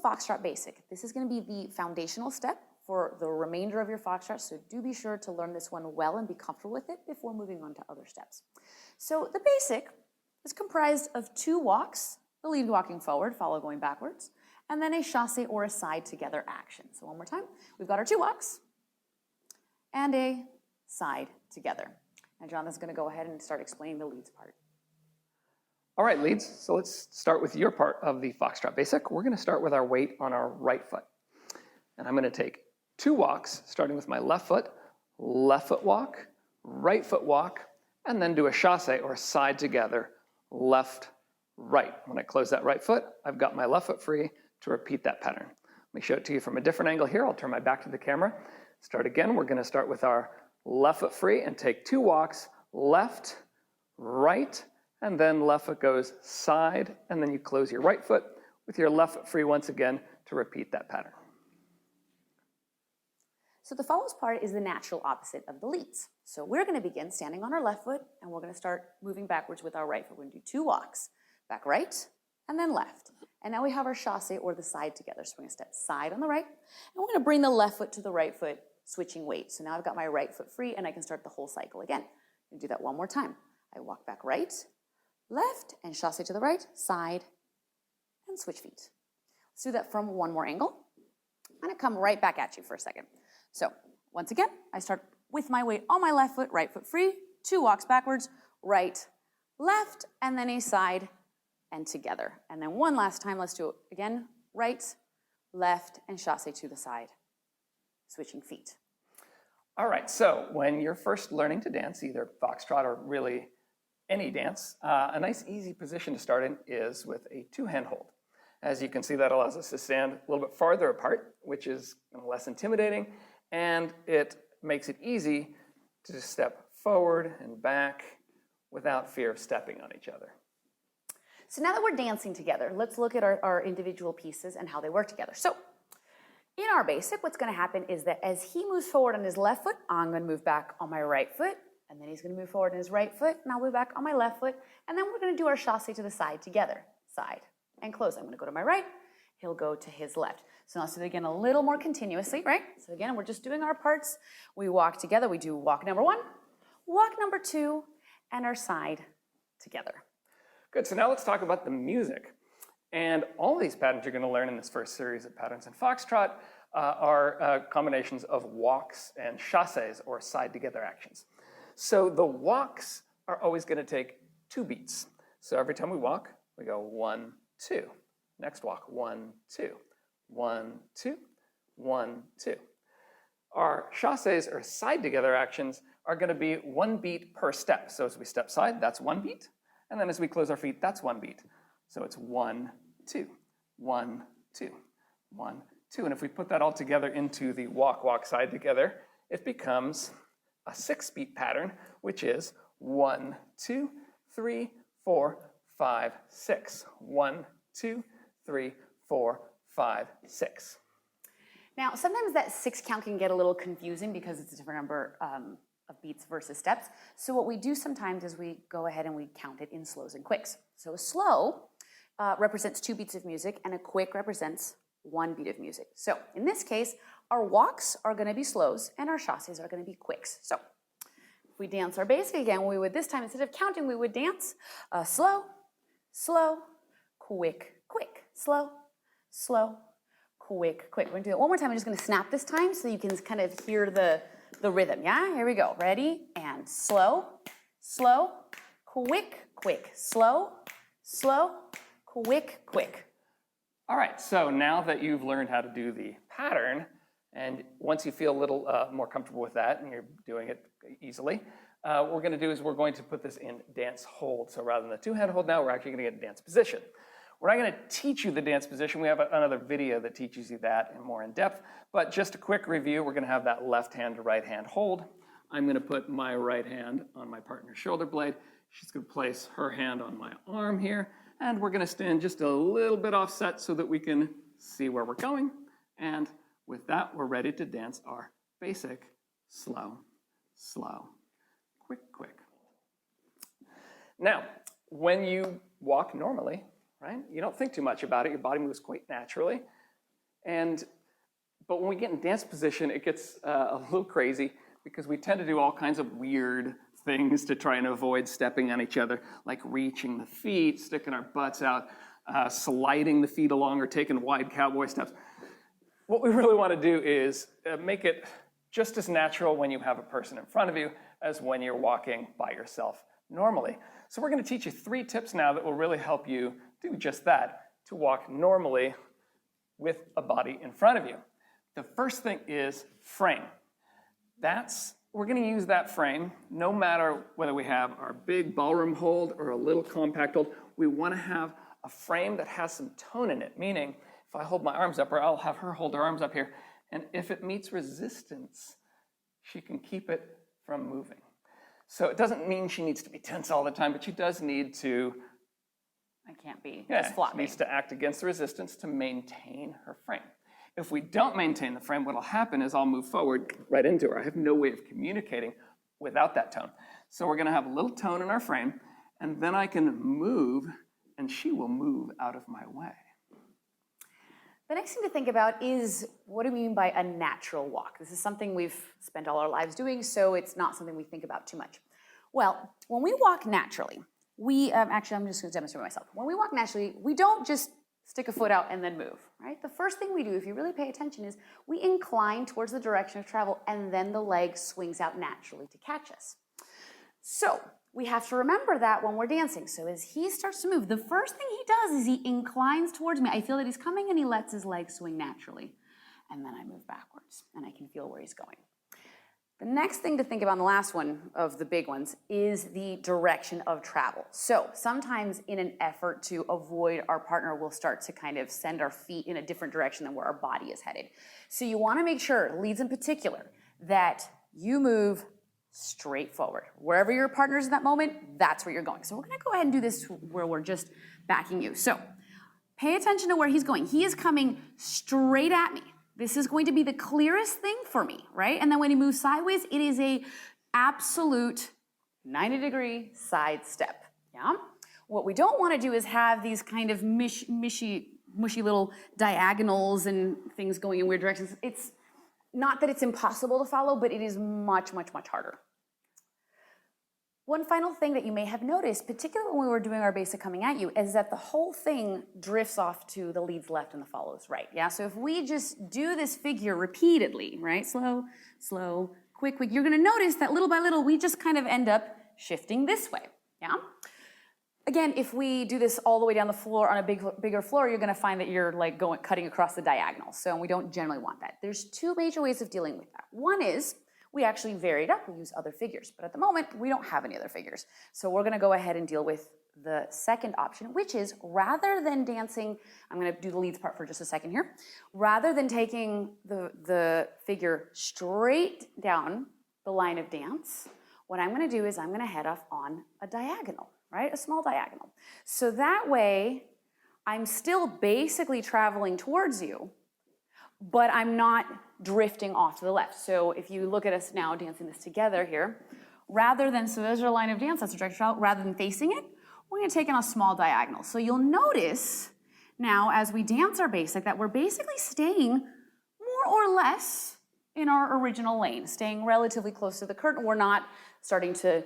Foxtrot Basic. This is going to be the foundational step for the remainder of your Foxtrot, so do be sure to learn this one well and be comfortable with it before moving on to other steps. So the basic is comprised of 2 walks, the lead walking forward, follow going backwards, and then a chassé or a side together action. So one more time, we've got our 2 walks and a side together. And Jonathan's going to go ahead and start explaining the leads part. All right, leads, so let's start with your part of the Foxtrot Basic. We're going to start with our weight on our right foot. And I'm going to take 2 walks, starting with my left foot walk, right foot walk, and then do a chassé or side together, left, right. When I close that right foot, I've got my left foot free to repeat that pattern. Let me show it to you from a different angle here. I'll turn my back to the camera. Start again. We're going to start with our left foot free and take 2 walks, left, right, and then left foot goes side, and then you close your right foot with your left foot free once again to repeat that pattern. So the follows part is the natural opposite of the leads. So we're going to begin standing on our left foot, and we're going to start moving backwards with our right foot. We're going to do 2 walks, back right, and then left. And now we have our chassé or the side together. So we're going to step side on the right, and we're going to bring the left foot to the right foot, switching weight. So now I've got my right foot free, and I can start the whole cycle again. I'm going to do that one more time. I walk back right, left, and chassé to the right, side, and switch feet. Let's do that from one more angle. I'm going to come right back at you for a second. So once again, I start with my weight on my left foot, right foot free, 2 walks backwards, right, left, and then a side and together. And then one last time, let's do it again, right, left, and chassé to the side, switching feet. All right, so when you're first learning to dance, either Foxtrot or really any dance, a nice easy position to start in is with a 2-hand hold. As you can see, that allows us to stand a little bit farther apart, which is less intimidating, and it makes it easy to just step forward and back without fear of stepping on each other. So now that we're dancing together, let's look at our individual pieces and how they work together. So in our basic, what's going to happen is that as he moves forward on his left foot, I'm going to move back on my right foot, and then he's going to move forward on his right foot, and I'll move back on my left foot, and then we're going to do our chassé to the side together, side and close. I'm going to go to my right, he'll go to his left. So now let's do it again a little more continuously, right? So again, we're just doing our parts. We walk together. We do walk number 1, walk number 2, and our side together. Good, so now let's talk about the music. And all these patterns you're going to learn in this first series of patterns in Foxtrot are combinations of walks and chassés or side together actions. So the walks are always going to take 2 beats. So every time we walk, we go 1, 2. Next walk, 1, 2. 1, 2, 1, 2. Our chassés or side together actions are going to be 1 beat per step. So as we step side, that's 1 beat. And then as we close our feet, that's 1 beat. So it's 1, 2, 1, 2, 1, 2. And if we put that all together into the walk, walk, side together, it becomes a 6-beat pattern, which is 1, 2, 3, 4, 5, 6. 1, 2, 3, 4, 5, 6. Now, sometimes that 6 count can get a little confusing because it's a different number of beats versus steps. So what we do sometimes is we go ahead and we count it in slows and quicks. So a slow represents 2 beats of music, and a quick represents 1 beat of music. So in this case, our walks are going to be slows, and our chassés are going to be quicks. So if we dance our basic again, we would this time, instead of counting, we would dance slow, slow, quick, quick, slow, slow, quick, quick. We're going to do it one more time. I'm just going to snap this time so you can kind of hear the rhythm. Yeah, here we go. Ready? And slow, slow, quick, quick, slow, slow, quick, quick. All right, so now that you've learned how to do the pattern, and once you feel a little more comfortable with that and you're doing it easily, what we're going to do is we're going to put this in dance hold. So rather than the 2-hand hold now, we're actually going to get dance position. We're not going to teach you the dance position. We have another video that teaches you that in more in depth. But just a quick review, we're going to have that left hand to right hand hold. I'm going to put my right hand on my partner's shoulder blade. She's going to place her hand on my arm here. And we're going to stand just a little bit offset so that we can see where we're going. And with that, we're ready to dance our basic slow, slow, quick, quick. Now, when you walk normally, right, you don't think too much about it. Your body moves quite naturally. But when we get in dance position, it gets a little crazy because we tend to do all kinds of weird things to try and avoid stepping on each other, like reaching the feet, sticking our butts out, sliding the feet along, or taking wide cowboy steps. What we really want to do is make it just as natural when you have a person in front of you as when you're walking by yourself normally. So we're going to teach you 3 tips now that will really help you do just that, to walk normally with a body in front of you. The first thing is frame. We're going to use that frame no matter whether we have our big ballroom hold or a little compact hold. We want to have a frame that has some tone in it, meaning if I hold my arms up, or I'll have her hold her arms up here, and if it meets resistance, she can keep it from moving. So it doesn't mean she needs to be tense all the time, but she does need to, I can't be just flopping. She needs to act against the resistance to maintain her frame. If we don't maintain the frame, what'll happen is I'll move forward right into her. I have no way of communicating without that tone. So we're gonna have a little tone in our frame, and then I can move, and she will move out of my way. The next thing to think about is, what do we mean by a natural walk? This is something we've spent all our lives doing, so it's not something we think about too much. Well, when we walk naturally, actually, I'm just gonna demonstrate myself. When we walk naturally, we don't just stick a foot out and then move, right? The first thing we do, if you really pay attention, is we incline towards the direction of travel, and then the leg swings out naturally to catch us. So we have to remember that when we're dancing. So as he starts to move, the first thing he does is he inclines towards me. I feel that he's coming, and he lets his leg swing naturally. And then I move backwards, and I can feel where he's going. The next thing to think about, and the last one of the big ones, is the direction of travel. So sometimes in an effort to avoid our partner, we'll start to kind of send our feet in a different direction than where our body is headed. So you want to make sure, leads in particular, that you move straight forward. Wherever your partner is in that moment, that's where you're going. So we're going to go ahead and do this where we're just backing you. So pay attention to where he's going. He is coming straight at me. This is going to be the clearest thing for me, right? And then when he moves sideways, it is a absolute 90-degree side step, yeah? What we don't want to do is have these kind of mushy little diagonals and things going in weird directions. It's not that it's impossible to follow, but it is much, much, much harder. One final thing that you may have noticed, particularly when we were doing our basic coming at you, is that the whole thing drifts off to the leads left and the follows right, yeah? So if we just do this figure repeatedly, right? Slow, slow, quick, quick, you're gonna notice that little by little, we just kind of end up shifting this way, yeah? Again, if we do this all the way down the floor on a bigger floor, you're gonna find that you're like cutting across the diagonal. So we don't generally want that. There's 2 major ways of dealing with that. One is, we actually vary it up, we use other figures. But at the moment, we don't have any other figures. So we're gonna go ahead and deal with the second option, which is, rather than dancing, I'm gonna do the leads part for just a second here. Rather than taking the figure straight down the line of dance, what I'm gonna do is I'm gonna head off on a diagonal, right? A small diagonal. So that way, I'm still basically traveling towards you, but I'm not drifting off to the left. So if you look at us now dancing this together here, so there's our line of dance, that's the direction out, rather than facing it, we're gonna take in a small diagonal. So you'll notice now as we dance our basic that we're basically staying more or less in our original lane, staying relatively close to the curtain. We're not starting to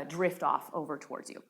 drift off over towards you.